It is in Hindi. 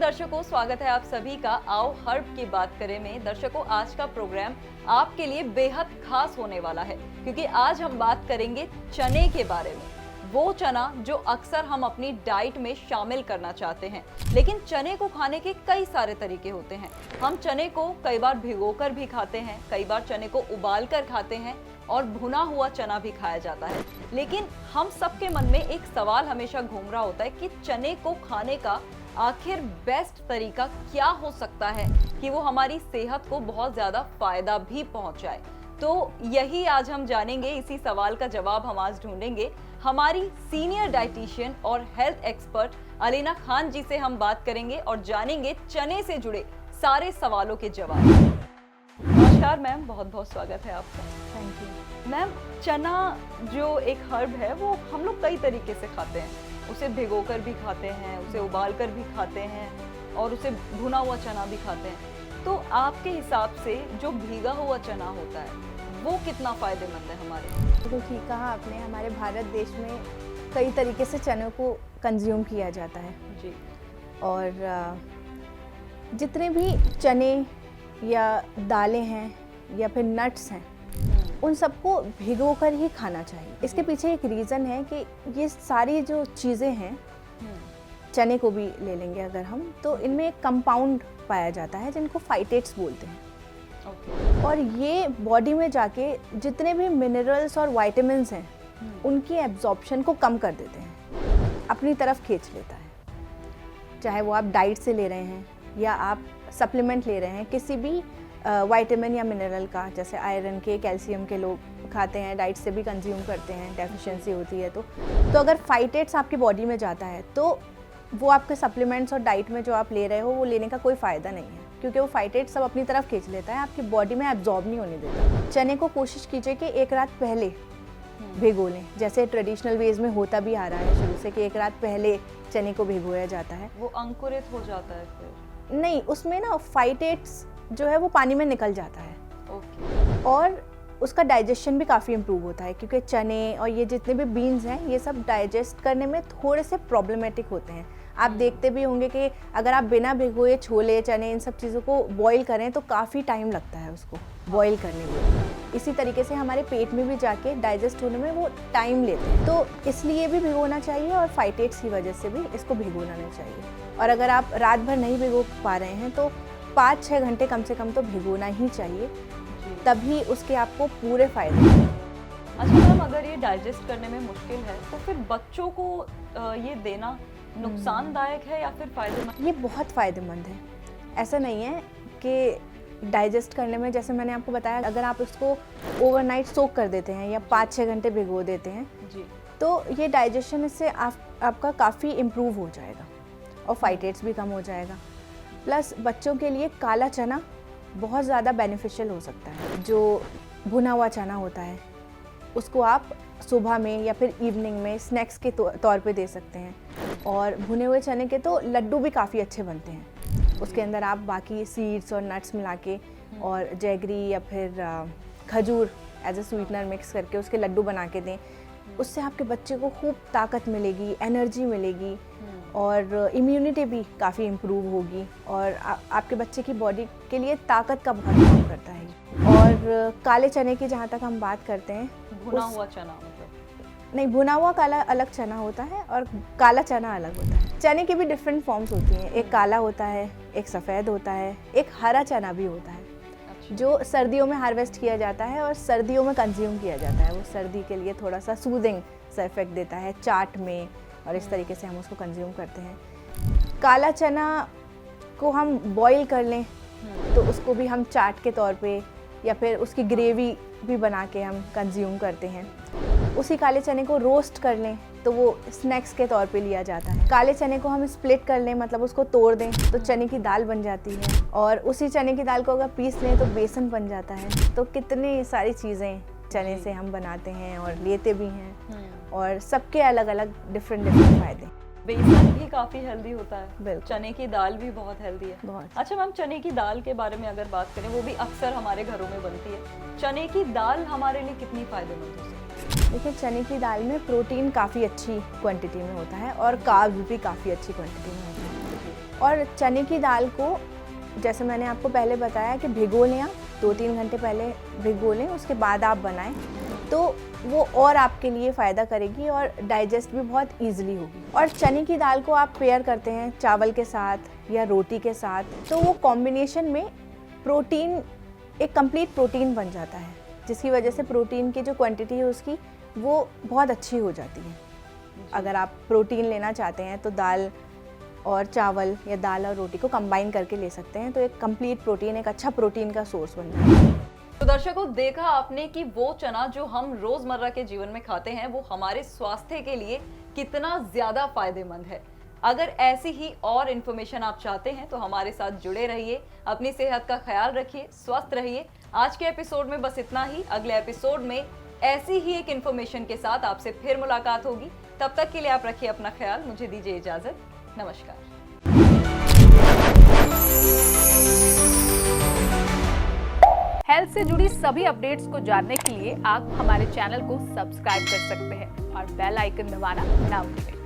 दर्शकों, स्वागत है आप सभी का आओ हर्ब की बात करें में। दर्शकों, आज का प्रोग्राम आपके लिए बेहद खास होने वाला है क्योंकि आज हम बात करेंगे चने के बारे में। वो चना जो अक्सर हम अपनी डाइट में शामिल करना चाहते हैं, लेकिन चने को खाने के कई सारे तरीके होते हैं। हम चने को कई बार भिगोकर भी खाते हैं, कई बार चने को उबालकर खाते हैं और भुना हुआ चना भी खाया जाता है। लेकिन हम सबके मन में एक सवाल हमेशा घूम रहा होता है कि चने को खाने का आखिर बेस्ट तरीका क्या हो सकता है कि वो हमारी सेहत को बहुत ज्यादा फायदा भी पहुंचाए। तो यही आज हम जानेंगे, इसी सवाल का जवाब हम आज ढूंढेंगे। हमारी सीनियर डाइटिशियन और हेल्थ एक्सपर्ट अलीना खान जी से हम बात करेंगे और जानेंगे चने से जुड़े सारे सवालों के जवाब। नमस्कार मैम, बहुत बहुत स्वागत है आपका। थैंक यू मैम, चना जो एक हर्ब है वो हम लोग कई तरीके से खाते हैं। उसे भिगोकर भी खाते हैं, उसे उबालकर भी खाते हैं और उसे भुना हुआ चना भी खाते हैं। तो आपके हिसाब से जो भीगा हुआ चना होता है वो कितना फायदेमंद है हमारे लिए? बिल्कुल ठीक कहा आपने। हमारे भारत देश में कई तरीके से चने को कंज्यूम किया जाता है जी। और जितने भी चने या दालें हैं या फिर नट्स हैं, उन सबको भिगोकर ही खाना चाहिए। इसके पीछे एक रीज़न है कि ये सारी जो चीज़ें हैं, चने को भी ले लेंगे अगर हम, तो इनमें एक कंपाउंड पाया जाता है जिनको फाइटेट्स बोलते हैं। और ये बॉडी में जाके जितने भी मिनरल्स और विटामिन्स हैं उनकी एब्जॉर्प्शन को कम कर देते हैं, अपनी तरफ खींच लेता है। चाहे वो आप डाइट से ले रहे हैं या आप सप्लीमेंट ले रहे हैं किसी भी विटामिन या मिनरल का, जैसे आयरन के, कैल्शियम के लोग खाते हैं, डाइट से भी कंज्यूम करते हैं, डेफिशिएंसी होती है तो अगर फाइटेट्स आपकी बॉडी में जाता है तो वो आपके सप्लीमेंट्स और डाइट में जो आप ले रहे हो वो लेने का कोई फ़ायदा नहीं है, क्योंकि वो फाइटेट्स सब अपनी तरफ खींच लेता है, आपकी बॉडी में एब्जॉर्ब नहीं होने देता। चने को कोशिश कीजिए कि एक रात पहले भिगो लें, जैसे ट्रेडिशनल वेज में होता भी आ रहा है शुरू से कि एक रात पहले चने को भिगोया जाता है। वो अंकुरित हो जाता है फिर? नहीं, उसमें ना फाइटेट्स जो है वो पानी में निकल जाता है। ओके। और उसका डाइजेशन भी काफ़ी इम्प्रूव होता है, क्योंकि चने और ये जितने भी बीन्स हैं ये सब डाइजेस्ट करने में थोड़े से प्रॉब्लमेटिक होते हैं। आप देखते भी होंगे कि अगर आप बिना भिगोए छोले, चने, इन सब चीज़ों को बॉईल करें तो काफ़ी टाइम लगता है उसको बॉईल करने में। इसी तरीके से हमारे पेट में भी जाके डाइजेस्ट होने में वो टाइम लेते हैं, तो इसलिए भी भिगोना चाहिए और फाइटेट्स की वजह से भी इसको भिगोना नहीं चाहिए। और अगर आप रात भर नहीं भिगो पा रहे हैं तो 5-6 घंटे कम से कम तो भिगोना ही चाहिए, तभी उसके आपको पूरे फायदे। अच्छा मैम, अगर ये डाइजेस्ट करने में मुश्किल है तो फिर बच्चों को ये देना नुकसानदायक है या फिर फायदेमंद? ये बहुत फ़ायदेमंद है। ऐसा नहीं है कि डाइजेस्ट करने में, जैसे मैंने आपको बताया, अगर आप इसको ओवरनाइट सोक कर देते हैं या 5-6 घंटे भिगो देते हैं जी, तो ये डाइजेशन इससे आपका काफ़ी इम्प्रूव हो जाएगा और फाइटेट्स भी कम हो जाएगा। प्लस बच्चों के लिए काला चना बहुत ज़्यादा बेनिफिशियल हो सकता है। जो भुना हुआ चना होता है उसको आप सुबह में या फिर इवनिंग में स्नैक्स के तौर पे दे सकते हैं। और भुने हुए चने के तो लड्डू भी काफ़ी अच्छे बनते हैं। उसके अंदर आप बाकी सीड्स और नट्स मिला के और जैगरी या फिर खजूर एज ए स्वीटनर मिक्स करके उसके लड्डू बना के दें। उससे आपके बच्चे को खूब ताकत मिलेगी, एनर्जी मिलेगी और इम्यूनिटी भी काफ़ी इम्प्रूव होगी और आपके बच्चे की बॉडी के लिए ताकत का बहुत काम करता है। और काले चने की जहाँ तक हम बात करते हैं, भुना हुआ चना मतलब? नहीं, भुना हुआ काला अलग चना होता है और काला चना अलग होता है। चने की भी डिफरेंट फॉर्म्स होती हैं, एक काला होता है, एक सफ़ेद होता है, एक हरा चना भी होता है। अच्छा। जो सर्दियों में हार्वेस्ट किया जाता है और सर्दियों में कंज्यूम किया जाता है। वो सर्दी के लिए थोड़ा सा सूदिंग सा इफेक्ट देता है चाट में, और इस तरीके से हम उसको कंज्यूम करते हैं। काला चना को हम बॉईल कर लें तो उसको भी हम चाट के तौर पे या फिर उसकी ग्रेवी भी बना के हम कंज्यूम करते हैं। उसी काले चने को रोस्ट कर लें तो वो स्नैक्स के तौर पे लिया जाता है। काले चने को हम स्प्लिट कर लें, मतलब उसको तोड़ दें तो चने की दाल बन जाती है, और उसी चने की दाल को अगर पीस लें तो बेसन बन जाता है। तो कितनी सारी चीज़ें चने से हम बनाते हैं और लेते भी हैं, और सबके अलग अलग डिफरेंट फायदे। बेसन भी काफी हेल्दी होता है, बिल्कुल। चने की दाल भी बहुत हेल्दी है। बहुत। अच्छा मैम, चने की दाल के बारे में अगर बात करें, वो भी अक्सर हमारे घरों में बनती है। चने की दाल हमारे लिए कितनी फायदेमंद हो सकती है? देखिए, चने की दाल में प्रोटीन काफ़ी अच्छी क्वांटिटी में होता है और कार्ब्स भी काफ़ी अच्छी क्वांटिटी में होता है। और चने की दाल को जैसे मैंने आपको पहले बताया कि भिगो लें आप, 2-3 घंटे पहले भिगो लें, उसके बाद आप बनाएं तो वो और आपके लिए फ़ायदा करेगी और डाइजेस्ट भी बहुत ईजिली होगी। और चने की दाल को आप पेयर करते हैं चावल के साथ या रोटी के साथ, तो वो कॉम्बिनेशन में प्रोटीन, एक कंप्लीट प्रोटीन बन जाता है, जिसकी वजह से प्रोटीन की जो क्वांटिटी है उसकी वो बहुत अच्छी हो जाती है। अगर आप प्रोटीन लेना चाहते हैं तो दाल और चावल या दाल और रोटी को कंबाइन करके ले सकते हैं, तो एक कंप्लीट प्रोटीन, एक अच्छा प्रोटीन का सोर्स बन जाता है। तो दर्शकों, देखा आपने कि वो चना जो हम रोजमर्रा के जीवन में खाते हैं वो हमारे स्वास्थ्य के लिए कितना ज्यादा फायदेमंद है। अगर ऐसी ही और इन्फॉर्मेशन आप चाहते हैं तो हमारे साथ जुड़े रहिए, अपनी सेहत का ख्याल रखिए, स्वस्थ रहिए। आज के एपिसोड में बस इतना ही। अगले एपिसोड में ऐसी ही एक इन्फॉर्मेशन के साथ आपसे फिर मुलाकात होगी। तब तक के लिए आप रखिए अपना ख्याल। मुझे दीजिए इजाजत। नमस्कार। हेल्थ से जुड़ी सभी अपडेट्स को जानने के लिए आप हमारे चैनल को सब्सक्राइब कर सकते हैं और बेल आइकन दबाना ना भूलें।